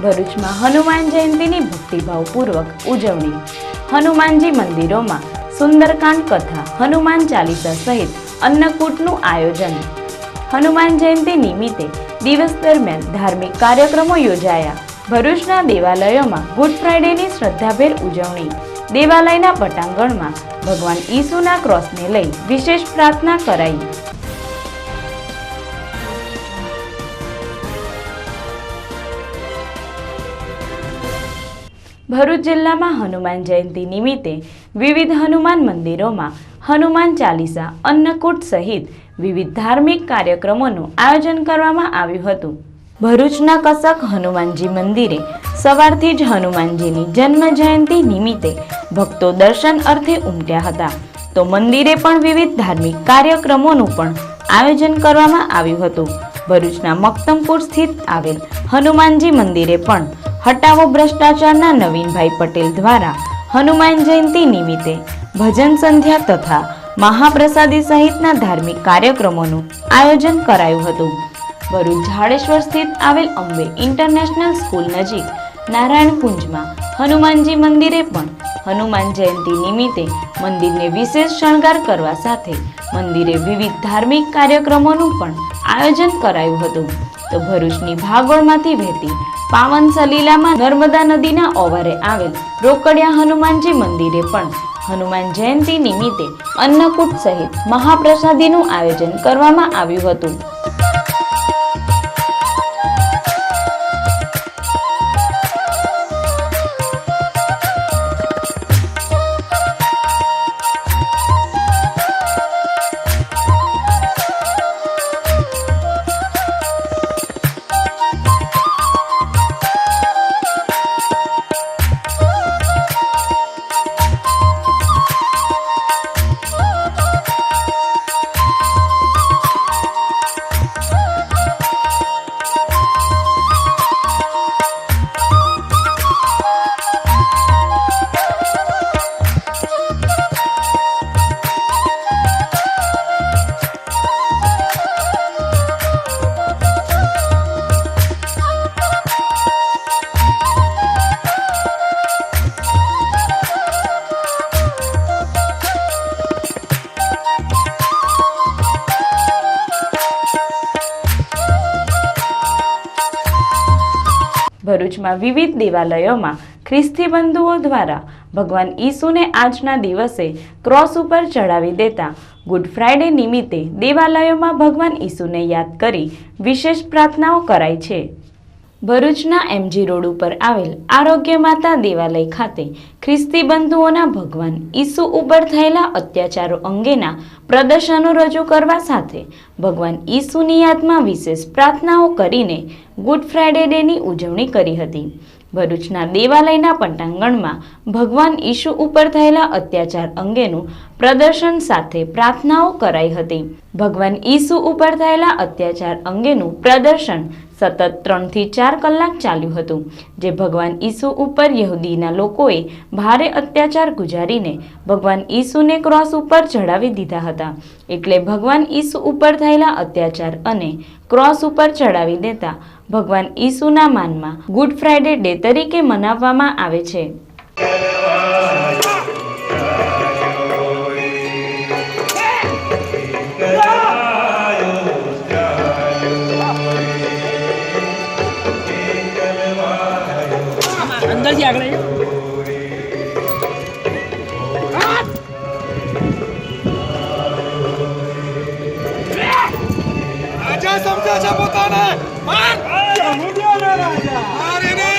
ભરૂચમાં હનુમાન જયંતીની ભક્તિભાવપૂર્વક ઉજવણી। હનુમાનજી મંદિરોમાં સુંદરકાંડ કથા, હનુમાન ચાલીસા સહિત અન્નકૂટનું આયોજન। હનુમાન જયંતી નિમિત્તે દિવસ દરમિયાન ધાર્મિક કાર્યક્રમો યોજાયા। ભરૂચના દેવાલયોમાં ગુડ ફ્રાઇડેની શ્રદ્ધાભેર ઉજવણી। દેવાલયના પટાંગણમાં ભગવાન ઈસુના ક્રોસને લઈ વિશેષ પ્રાર્થના કરાઈ। ભરૂચ જિલ્લામાં હનુમાન જયંતી નિમિત્તે વિવિધ હનુમાન મંદિરોમાં હનુમાન ચાલીસા, અન્નકૂટ સહિત વિવિધ ધાર્મિક કાર્યક્રમોનું આયોજન કરવામાં આવ્યું હતું। ભરૂચના કસક હનુમાનજી મંદિરે સવારથી જ હનુમાનજીની જન્મ જયંતિ નિમિત્તે ભક્તો દર્શન અર્થે ઉમટ્યા હતા, તો મંદિરે પણ વિવિધ ધાર્મિક કાર્યક્રમોનું પણ આયોજન કરવામાં આવ્યું હતું। ભરૂચના મક્તમપુર સ્થિત આવેલ હનુમાનજી મંદિરે પણ હટાવો ભ્રષ્ટાચારના નવીનભાઈ પટેલ દ્વારા હનુમાન જયંતિ નિમિત્તે ભજન સંધ્યા તથા મહાપ્રસાદી સહિતના ધાર્મિક કાર્યક્રમોનું આયોજન કરાયું હતું। ભરૂચ ઝાડેશ્વર સ્થિત આવેલ અંબે ઇન્ટરનેશનલ સ્કૂલ નજીક નારાયણ કુંજમાં હનુમાનજી મંદિરે પણ હનુમાન જયંતિ નિમિત્તે મંદિરને વિશેષ શણગાર કરવા સાથે મંદિરે વિવિધ ધાર્મિક કાર્યક્રમોનું પણ આયોજન કરાયું હતું। તો ભરૂચની ભાગોળમાંથી વહેતી પાવન સલીલામાં નર્મદા નદીના ઓવારે આવેલ રોકડિયા હનુમાનજી મંદિરે પણ હનુમાન જયંતિ નિમિત્તે અન્નકૂટ સહિત મહાપ્રસાદીનું આયોજન કરવામાં આવ્યું હતું। ભરૂચમાં વિવિધ દેવાલયોમાં ખ્રિસ્તી બંધુઓ દ્વારા ભગવાન ઈસુને આજના દિવસે ક્રોસ ઉપર ચડાવી દેતા ગુડ ફ્રાઇડે નિમિત્તે દેવાલયોમાં ભગવાન ઈસુને યાદ કરી વિશેષ પ્રાર્થનાઓ કરાઈ છે। ભરૂચના એમજી રોડ ઉપર આવેલ આરોગ્ય માતા દેવાલય ખાતે ખ્રિસ્તી બંધુઓના ભગવાન ઈસુ ઉપર થયેલા અત્યાચારો અંગેના પ્રદર્શનો રજૂ કરવા સાથે ભગવાન ઈસુની યાદમાં વિશેષ પ્રાર્થનાઓ કરીને ગુડ ફ્રાઇડે ડેની ઉજવણી કરી હતી। ભરૂચના દેવાલયના પટાંગણમાં ભગવાન ઈસુ ઉપર થયેલા અત્યાચાર અંગેનું પ્રદર્શન સાથે પ્રાર્થનાઓ કરાઈ હતી। ભગવાન ઈસુ ઉપર થયેલા અત્યાચાર અંગેનું પ્રદર્શન સતત 3 થી 4 કલાક ચાલ્યું હતું, જે ભગવાન ઈસુ ઉપર યહૂદીના લોકોએ ભારે અત્યાચાર ગુજારીને ભગવાન ઈસુને ક્રોસ ઉપર ચડાવી દીધા હતા। એટલે ભગવાન ઈસુ ઉપર થયેલા અત્યાચાર અને ક્રોસ ઉપર ચડાવી દેતા ભગવાન ઈસુના માનમાં ગુડ ફ્રાઇડે ડે તરીકે મનાવવામાં આવે છે। अंदर से आगे राजा समझा છે પોતાને માર યહૂદીઓનો રાજા મારે ને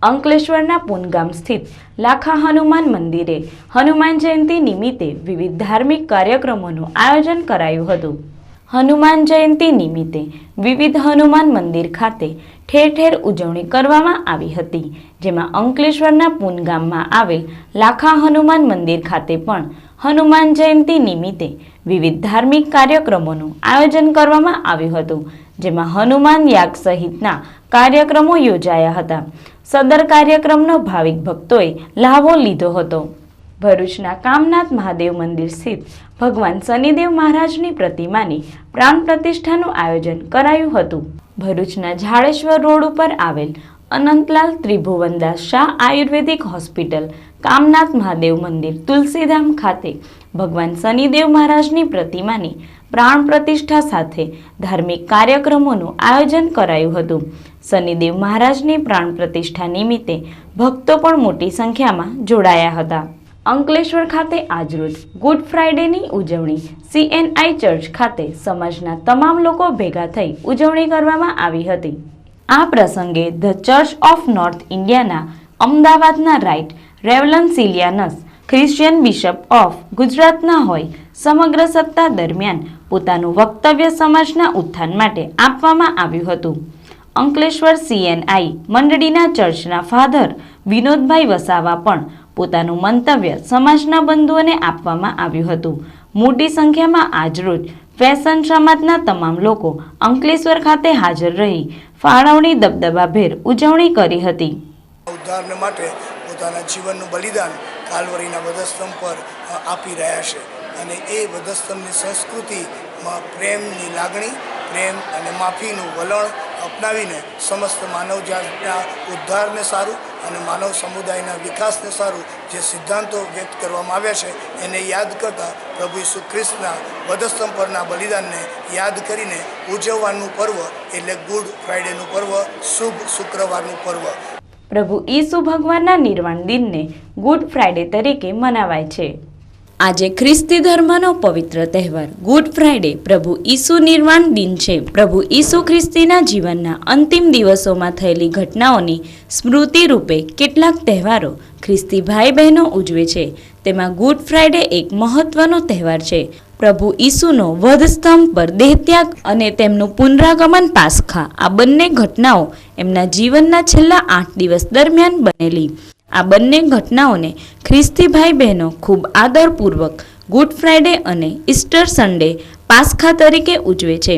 અંકલેશ્વરના પૂનગામ સ્થિત લાખા હનુમાન મંદિરે હનુમાન જયંતિ નિમિત્તે વિવિધ ધાર્મિક કાર્યક્રમોનું આયોજન કરાયું હતું। હનુમાન જયંતિ નિમિત્તે વિવિધ હનુમાન મંદિર ખાતે ઠેર ઠેર ઉજવણી કરવામાં આવી હતી, જેમાં અંકલેશ્વરના પૂનગામમાં આવેલ લાખા હનુમાન મંદિર ખાતે પણ હનુમાન જયંતિ નિમિત્તે વિવિધ ધાર્મિક કાર્યક્રમોનું આયોજન કરવામાં આવ્યું હતું, જેમાં હનુમાન યાગ સહિતના કાર્યક્રમો યોજાયા હતા. સદર કાર્યક્રમનો ભાવિક ભક્તોએ લાભો લીધો હતો. ભરૂચના કામનાથ મહાદેવ મંદિર સ્થિત ભગવાન શનિદેવ મહારાજની પ્રતિમાની પ્રાણ પ્રતિષ્ઠાનું આયોજન કરાયું હતું. ભરૂચના ઝાડેશ્વર રોડ ઉપર આવેલ અનંતલાલ ત્રિભુવનદાસ શાહ આયુર્વેદિક હોસ્પિટલ કામનાથ મહાદેવ મંદિર તુલસીધામ ખાતે ભગવાન શનિદેવ મહારાજની પ્રતિમાની પ્રાણ પ્રતિષ્ઠા સાથે ધાર્મિક કાર્યક્રમોનું આયોજન કરાયું હતું. શનિદેવ મહારાજની પ્રાણ પ્રતિષ્ઠા નિમિત્તે ભક્તો પણ મોટી સંખ્યામાં જોડાયા હતા. અંકલેશ્વર ખાતે આજરોજ ગુડ ફ્રાઇડેની ઉજવણી CNI ચર્ચ ખાતે સમાજના તમામ લોકો ભેગા થઈ ઉજવણી કરવામાં આવી હતી. આ પ્રસંગે ધ ચર્ચ ઓફ નોર્થ ઇન્ડિયાના અમદાવાદના રાઇટ રેવલન સિલિયાનસ ક્રિશ્ચિયન બિશપ ઓફ ગુજરાતના હોય સમગ્ર સપ્તાહ દરમિયાન પોતાનું વક્તવ્ય સમાજના ઉત્થાન માટે આપવામાં આવ્યું હતું. અંકલેશ્વર CNI મંડળીના ચર્ચના ફાધર વિનોદભાઈ વસાવા પણ પોતાનું મંતવ્ય સમાજના બંધુઓને આપવામાં આવ્યું હતું. મોટી સંખ્યામાં આજરોજ ફેશન સમાજના તમામ લોકો અંકલેશ્વર ખાતે હાજર રહી ફાળવણી દબદબાભેર ઉજવણી કરી હતી. ઉદ્ધારને માટે પોતાના જીવનનું બલિદાન કાલવરીના વધસ્તંભ પર આપી રહ્યા છે અને એ વધસ્તંભની સંસ્કૃતિમાં પ્રેમની લાગણી, પ્રેમ અને માફીનું વલણ અપનાવીને સમસ્ત માનવજાતના ઉદ્ધારને સારું અને માનવ સમુદાયના વિકાસને સારું જે સિદ્ધાંતો વ્યક્ત કરવામાં આવ્યા છે એને યાદ કરતા પ્રભુ ઈસુ ખ્રિસ્તના વધસ્તંભ પરના બલિદાનને યાદ કરીને ઉજવવાનું પર્વ એટલે ગુડ ફ્રાઇડેનું પર્વ, શુભ શુક્રવારનું પર્વ. પ્રભુ ઈસુ ભગવાનના નિર્વાણ દિનને ગુડ ફ્રાઇડે તરીકે મનાવાય છે. આજે ખ્રિસ્તી ધર્મનો પવિત્ર તહેવાર ગુડ ફ્રાઇડે પ્રભુ ઈસુ નિર્વાણ દિન છે. પ્રભુ ઈસુ ખ્રિસ્તીના જીવનના અંતિમ દિવસોમાં થયેલી ઘટનાઓની સ્મૃતિ રૂપે કેટલાક તહેવારો ખ્રિસ્તી ભાઈ બહેનો ઉજવે છે. તેમાં ગુડ ફ્રાઇડે એક મહત્વનો તહેવાર છે. પ્રભુ ઈસુનો વધસ્તંભ પર દેહત્યાગ અને તેમનું પુનરાગમન પાસખા આ બંને ઘટનાઓ એમના જીવનના છેલ્લા 8 દિવસ દરમિયાન બનેલી. આ બંને ઘટનાઓને ખ્રિસ્તી ભાઈ બહેનો ખૂબ આદરપૂર્વક ગુડ ફ્રાઇડે અને ઈસ્ટર સન્ડે પાસખા તરીકે ઉજવે છે.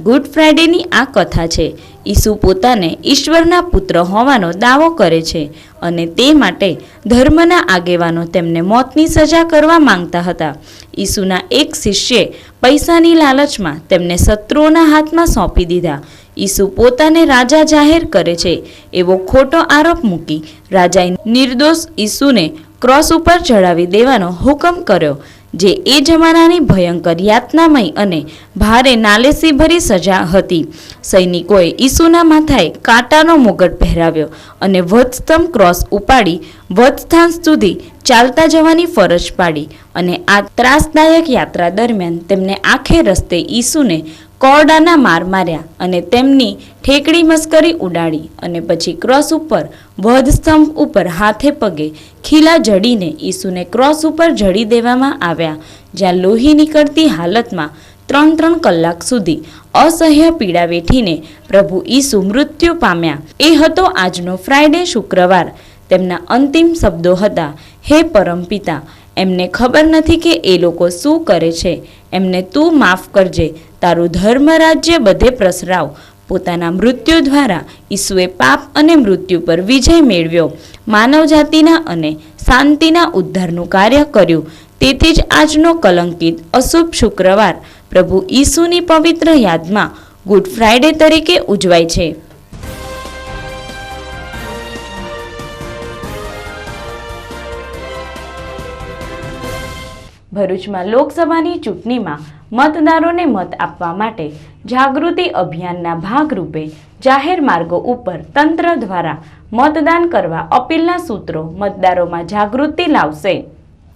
ગુડ ફ્રાઇડેની આ કથા છે. ઈસુ પોતાને ઈશ્વરના પુત્ર હોવાનો દાવો કરે છે અને તે માટે ધર્મના આગેવાનો તેમને મોતની સજા કરવા માંગતા હતા. ઈસુના એક શિષ્યે પૈસાની લાલચમાં તેમને શત્રુઓના હાથમાં સોંપી દીધા. ઈસુ પોતાને રાજા જાહેર કરે છે એવો ખોટો આરોપ મૂકી રાજાએ નિર્દોષ ઈસુને ક્રોસ ઉપર ચડાવી દેવાનો હુકમ કર્યો, જે એ જમાનાની ભયંકર યાતનામય અને ભારે નાલેસીભરી સજા હતી. સૈનિકોએ ઈસુના માથાએ કાંટાનો મુગટ પહેરાવ્યો અને વધસ્તંભ ક્રોસ ઉપાડી વધસ્થાન સુધી ચાલતા જવાની ફરજ પાડી અને આ ત્રાસદાયક યાત્રા દરમિયાન તેમને આખે રસ્તે ઈસુને કોરડાના માર માર્યા અને તેમની ઠેકડી મસ્કરી ઉડાડી અને પછી ક્રોસ ઉપર વધસ્તંભ ઉપર હાથે પગે ખીલા જડીને ઈસુને ક્રોસ ઉપર જડી દેવામાં આવ્યા, જ્યાં લોહી નીકળતી હાલતમાં 3 કલાક સુધી અસહ્ય પીડા વેઠીને પ્રભુ ઈસુ મૃત્યુ પામ્યા. એ હતો આજનો ફ્રાઇડે શુક્રવાર. તેમના અંતિમ શબ્દો હતા, હે પરમપિતા, એમને ખબર નથી કે એ લોકો શું કરે છે. એમને તું માફ કરજે, તારું ધર્મ રાજ્ય બધે પ્રસરાવ. પોતાના મૃત્યુ દ્વારા ઈસુએ પાપ અને મૃત્યુ પર વિજય મેળવ્યો, માનવ જાતિના અને શાંતિના ઉદ્ધારનું કાર્ય કર્યું. તેથી જ આજનો કલંકિત અશુભ શુક્રવાર પ્રભુ ઈસુની પવિત્ર યાદમાં ગુડ ફ્રાઇડે તરીકે ઉજવાય છે. ભરૂચમાં લોકસભાની ચૂંટણીમાં મતદારોને મત આપવા માટે જાગૃતિ અભિયાનના ભાગરૂપે જાહેર માર્ગો ઉપર તંત્ર દ્વારા મતદાન કરવા અપીલના સૂત્રો મતદારોમાં જાગૃતિ લાવશે.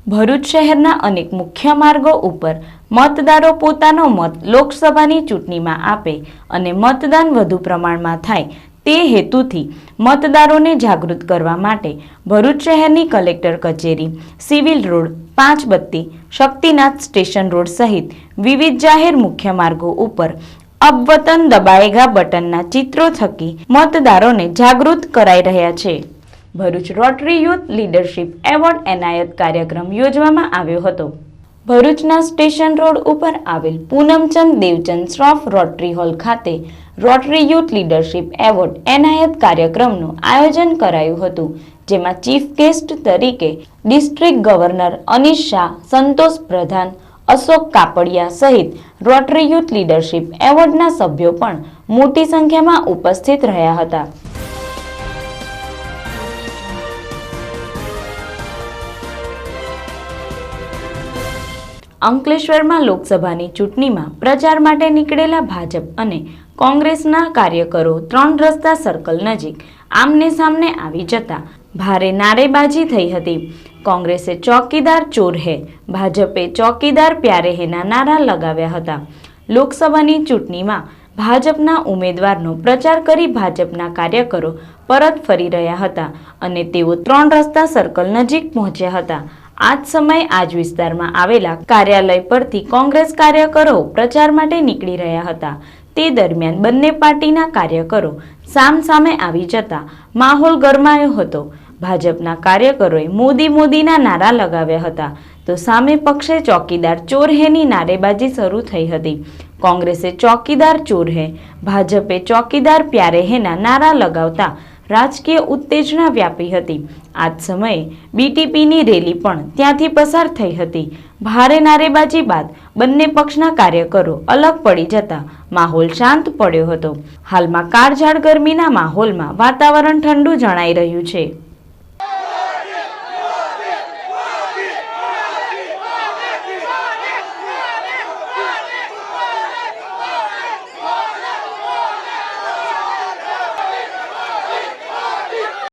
ભરૂચ શહેરના અનેક મુખ્ય માર્ગો ઉપર મતદારો પોતાનો મત લોકસભાની ચૂંટણીમાં આપે અને મતદાન વધુ પ્રમાણમાં થાય તે હેતુથી મતદારોને જાગૃત કરવા માટે ભરૂચ શહેરની કલેક્ટર કચેરી, સિવિલ રોડ, 5 બત્તી, શક્તિનાથ સ્ટેશન રોડ સહિત વિવિધ જાહેર મુખ્ય માર્ગો ઉપર અબ વતન દબાએગા બટનના ચિત્રો થકી મતદારોને જાગૃત કરાઈ રહ્યા છે. Bharuch rotary youth leadership award એનાયત કાર્યક્રમ યોજવામાં આવ્યો હતો. ભરૂચના સ્ટેશન રોડ ઉપર આવેલ પૂનમચંદ દેવચંદ શ્રોફ રોટરી હોલ ખાતે રોટરી યુથ લીડરશિપ એવોર્ડ એનાયત કાર્યક્રમનું આયોજન કરાયું હતું, જેમાં ચીફ ગેસ્ટ તરીકે ડિસ્ટ્રિક્ટ ગવર્નર અનિશ શાહ, સંતોષ પ્રધાન, અશોક કાપડિયા સહિત રોટરી યુથ લીડરશિપ એવોર્ડના સભ્યો પણ મોટી સંખ્યામાં ઉપસ્થિત રહ્યા હતા. અંકલેશ્વરમાં લોકસભાની ચૂંટણીમાં પ્રચાર માટે નીકળેલા ભાજપ અને કોંગ્રેસના કાર્યકરો 3 રસ્તા સર્કલ નજીક આમને સામને આવી જતા ભારે નારેબાજી થઈ હતી. કોંગ્રેસે ચોકીદાર ચોર હે, ભાજપે ચોકીદાર પ્યારે હેના નારા લગાવ્યા હતા. લોકસભાની ચૂંટણીમાં ભાજપના ઉમેદવારનો પ્રચાર કરી ભાજપના કાર્યકરો પરત ફરી રહ્યા હતા અને તેઓ 3 રસ્તા સર્કલ નજીક પહોંચ્યા હતા. આ જ સમયે આજ વિસ્તારમાં આવેલા કાર્યાલય પરથી કોંગ્રેસ કાર્યકરો પ્રચાર માટે નીકળી રહ્યા હતા. તે દરમિયાન બંને પાર્ટીના કાર્યકરો સામસામે આવી જતા માહોલ ગરમાયો હતો. ભાજપના કાર્યકરોએ મોદી મોદીના નારા લગાવ્યા હતા, તો સામે પક્ષે ચોકીદાર ચોર હેની નારેબાજી શરૂ થઈ હતી. કોંગ્રેસે ચોકીદાર ચોર હે, ભાજપે ચોકીદાર પ્યારે હેના નારા લગાવતા રાજકીય ઉત્તેજના વ્યાપી હતી. આ જ સમયે બીટીપીની રેલી પણ ત્યાંથી પસાર થઈ હતી. ભારે નારેબાજી બાદ બંને પક્ષના કાર્યકરો અલગ પડી જતા માહોલ શાંત પડ્યો હતો. હાલમાં કાળઝાળ ગરમીના માહોલમાં વાતાવરણ ઠંડુ જણાઈ રહ્યું છે.